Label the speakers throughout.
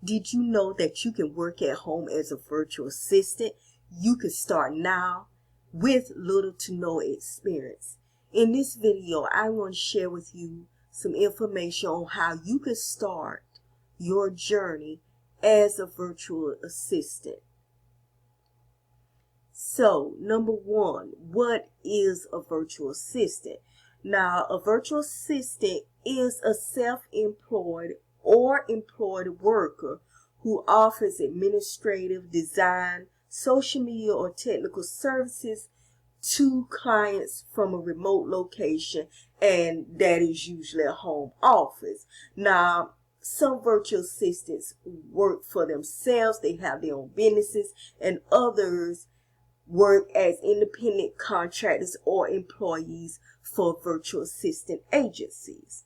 Speaker 1: Did you know that you can work at home as a virtual assistant? You can start now with little to no experience. In this video, I want to share with you some information on how you can start your journey as a virtual assistant. So, number one, what is a virtual assistant? Now, a virtual assistant is a self-employed or employed worker who offers administrative, design, social media, or technical services to clients from a remote location, and that is usually a home office. Now, some virtual assistants work for themselves, they have their own businesses, and others work as independent contractors or employees for virtual assistant agencies.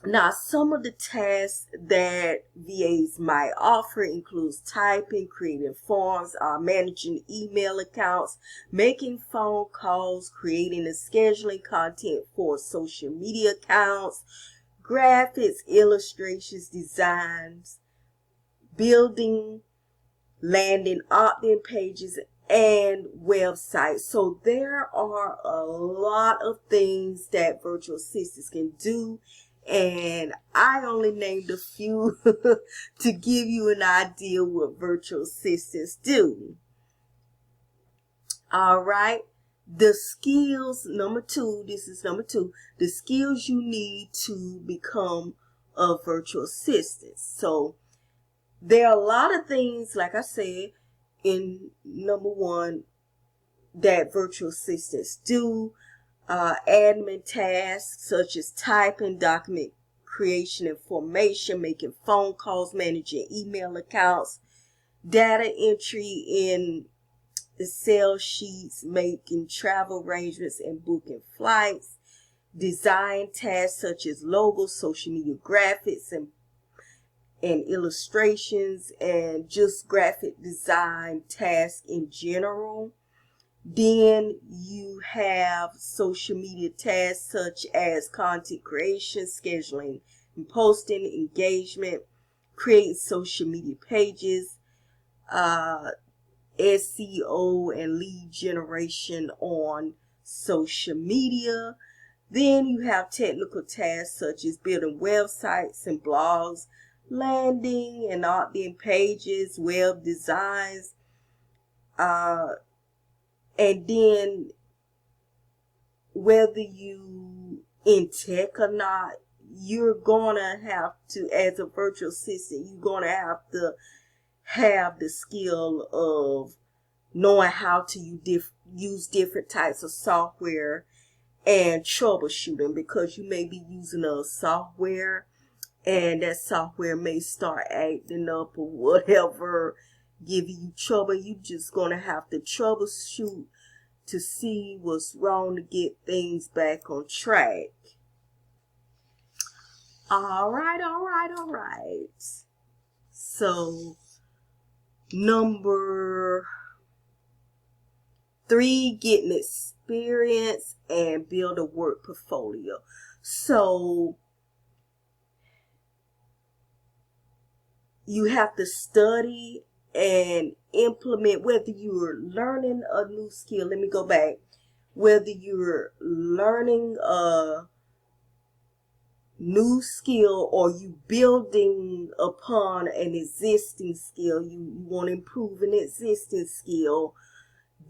Speaker 1: Now, some of the tasks that VAs might offer includes typing, creating forms, managing email accounts, making phone calls, creating and scheduling content for social media accounts, graphics, illustrations, designs, building, landing, opt-in pages, and websites. So there are a lot of things that virtual assistants can do, and I only named a few to give you an idea what virtual assistants do. All right. The skills, number two, the skills you need to become a virtual assistant. So there are a lot of things, like I said, in number one, that virtual assistants do. Admin tasks such as typing, document creation and formation, making phone calls, managing email accounts, data entry in Excel sheets, making travel arrangements and booking flights, design tasks such as logos, social media graphics, and illustrations, and just graphic design tasks in general. Then you have social media tasks such as content creation, scheduling and posting, engagement, creating social media pages, SEO and lead generation on social media. Then you have technical tasks such as building websites and blogs, landing and opt-in pages, web designs, and then whether you in tech or not, you're gonna have to, as a virtual assistant, you're gonna have to have the skill of knowing how to use different types of software and troubleshooting, because you may be using a software and that software may start acting up or whatever, giving you trouble. You just gonna have to troubleshoot to see what's wrong to get things back on track. All right. So number 3, getting experience and build a work portfolio. So you have to study and implement, whether you're learning a new skill. Let me go back. Whether you're learning a new skill or you building upon an existing skill, you want to improve an existing skill,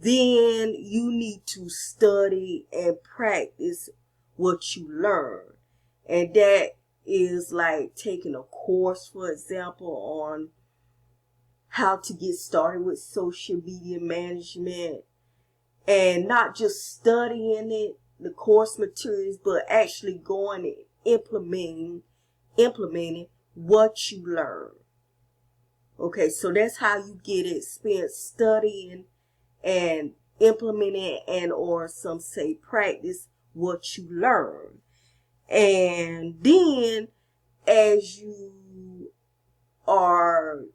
Speaker 1: then you need to study and practice what you learn. And that is like taking a course, for example, on how to get started with social media management, and not just studying it, the course materials, but actually going and implementing what you learn. Okay, so that's how you get experience, studying and implementing, and or some say practice what you learn. And then as you are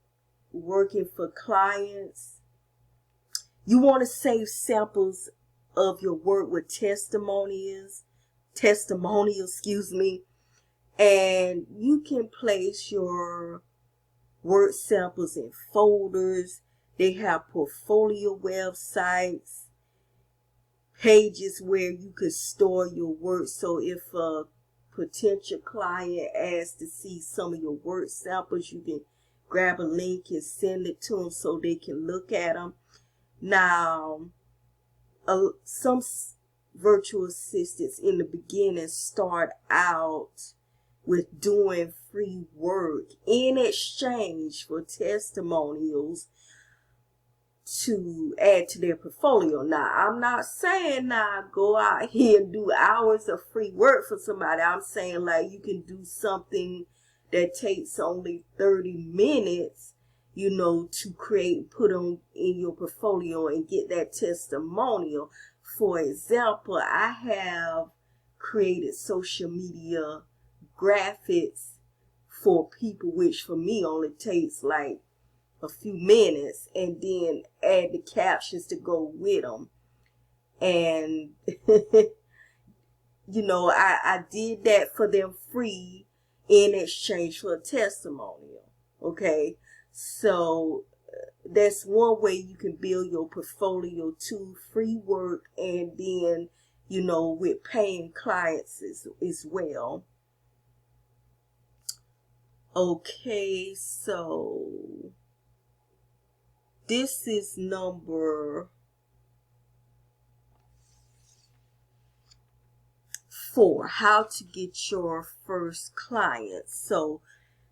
Speaker 1: working for clients, you want to save samples of your work with testimonials, and you can place your work samples in folders. They have portfolio websites, pages where you could store your work. So if a potential client asks to see some of your work samples, you can grab a link and send it to them so they can look at them. Now, some virtual assistants in the beginning start out with doing free work in exchange for testimonials to add to their portfolio. Now, I'm not saying now go out here and do hours of free work for somebody. I'm saying like you can do something that takes only 30 minutes, you know, to create, put on in your portfolio and get that testimonial. For example, I have created social media graphics for people, which for me only takes like a few minutes, and then add the captions to go with them. And you know, I did that for them free in exchange for a testimonial. Okay, so that's one way you can build your portfolio too, free work, and then, you know, with paying clients as well. Okay, so this is number 4, how to get your first clients. So,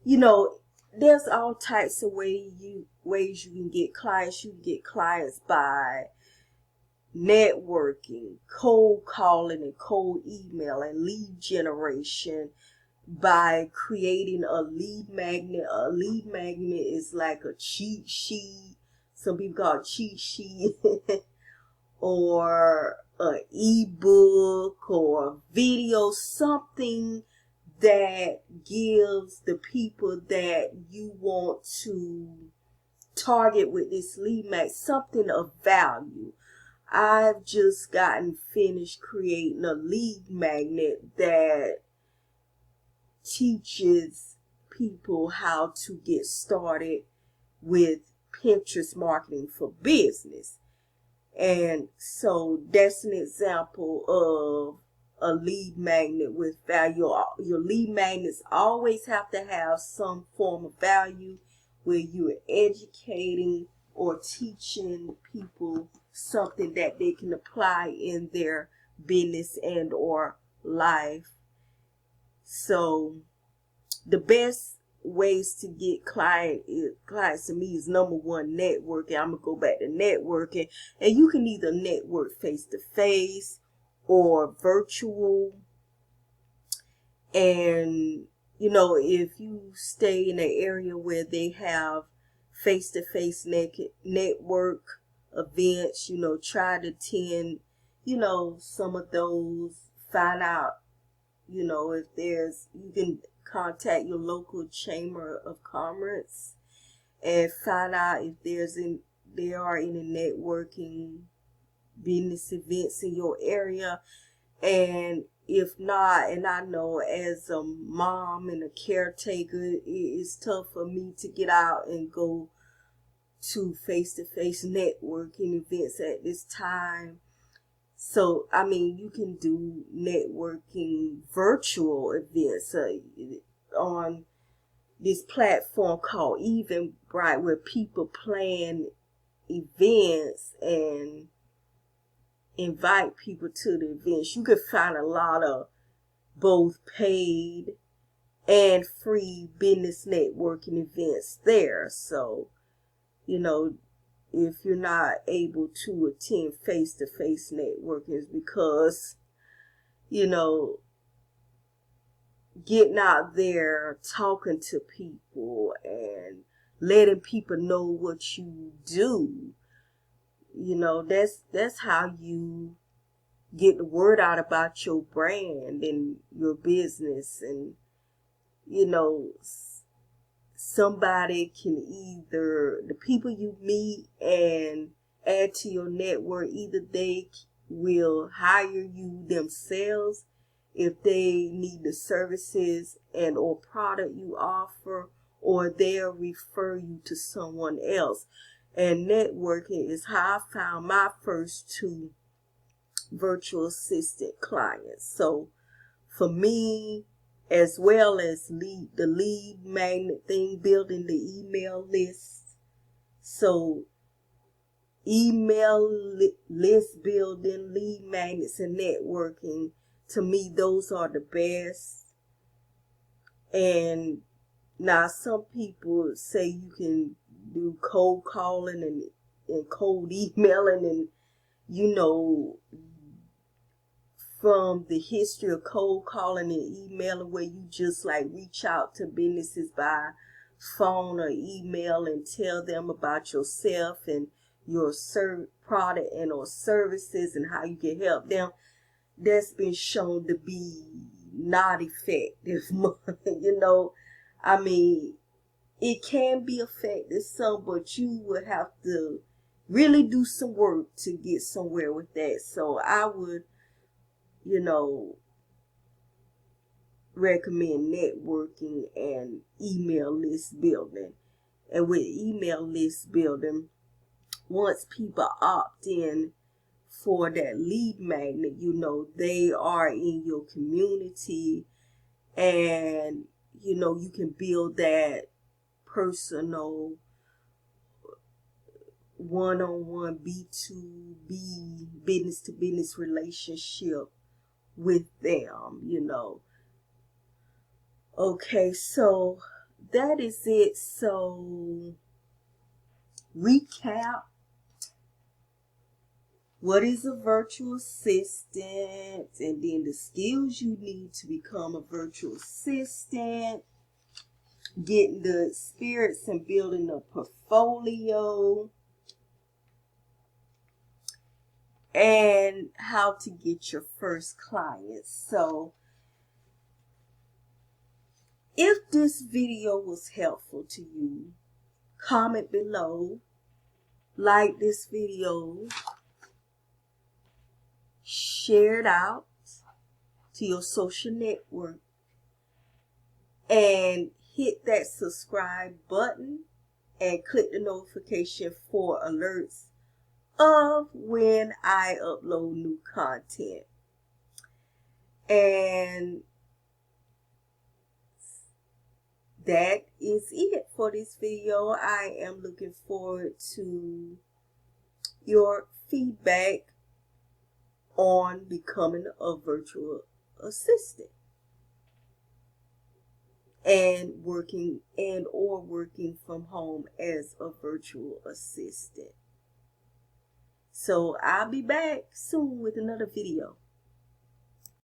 Speaker 1: you know, there's all types of ways you can get clients. You can get clients by networking, cold calling, and cold email, and lead generation by creating a lead magnet. A lead magnet is like a cheat sheet. Some people call it cheat sheet. Or an ebook or a video, something that gives the people that you want to target with this lead magnet something of value. I've just gotten finished creating a lead magnet that teaches people how to get started with Pinterest marketing for business. And so that's an example of a lead magnet with value. Your lead magnets always have to have some form of value where you're educating or teaching people something that they can apply in their business and or life. So the best ways to get clients to me is number 1, networking. I'm gonna go back to networking, and you can either network face to face or virtual. And you know, if you stay in an area where they have face to face network events, you know, try to attend, you know, some of those. Find out, you know, if there's, you can contact your local chamber of commerce and find out if there are any networking business events in your area. And if not, and I know as a mom and a caretaker, it's tough for me to get out and go to face-to-face networking events at this time. So, I mean, you can do networking virtual events on this platform called Eventbrite, where people plan events and invite people to the events. You can find a lot of both paid and free business networking events there. So, you know, if you're not able to attend face-to-face networking, it's because, you know, getting out there, talking to people, and letting people know what you do, you know, that's how you get the word out about your brand and your business. And, you know, somebody can either, the people you meet and add to your network, either they will hire you themselves if they need the services and or product you offer, or they'll refer you to someone else. And networking is how I found my first 2 virtual assistant clients. So for me, as well as the lead magnet thing, building the email list. So email list building, lead magnets, and networking, to me, those are the best. And now some people say you can do cold calling and cold emailing, and you know, from the history of cold calling and emailing, where you just like reach out to businesses by phone or email and tell them about yourself and your product and or services and how you can help them. That's been shown to be not effective. You know, I mean, it can be effective some, but you would have to really do some work to get somewhere with that. So I would, you know, recommend networking and email list building. And with email list building, once people opt in for that lead magnet, you know, they are in your community, and you know, you can build that personal one-on-one B2B business to business relationship with them, you know. Okay, so that is it. So recap. What is a virtual assistant? And then the skills you need to become a virtual assistant. Getting the experience and building a portfolio. And how to get your first clients. So if this video was helpful to you, comment below, like this video, share it out to your social network, and hit that subscribe button and click the notification for alerts of when I upload new content. And that is it for this video. I am looking forward to your feedback on becoming a virtual assistant and working from home as a virtual assistant. So I'll be back soon with another video.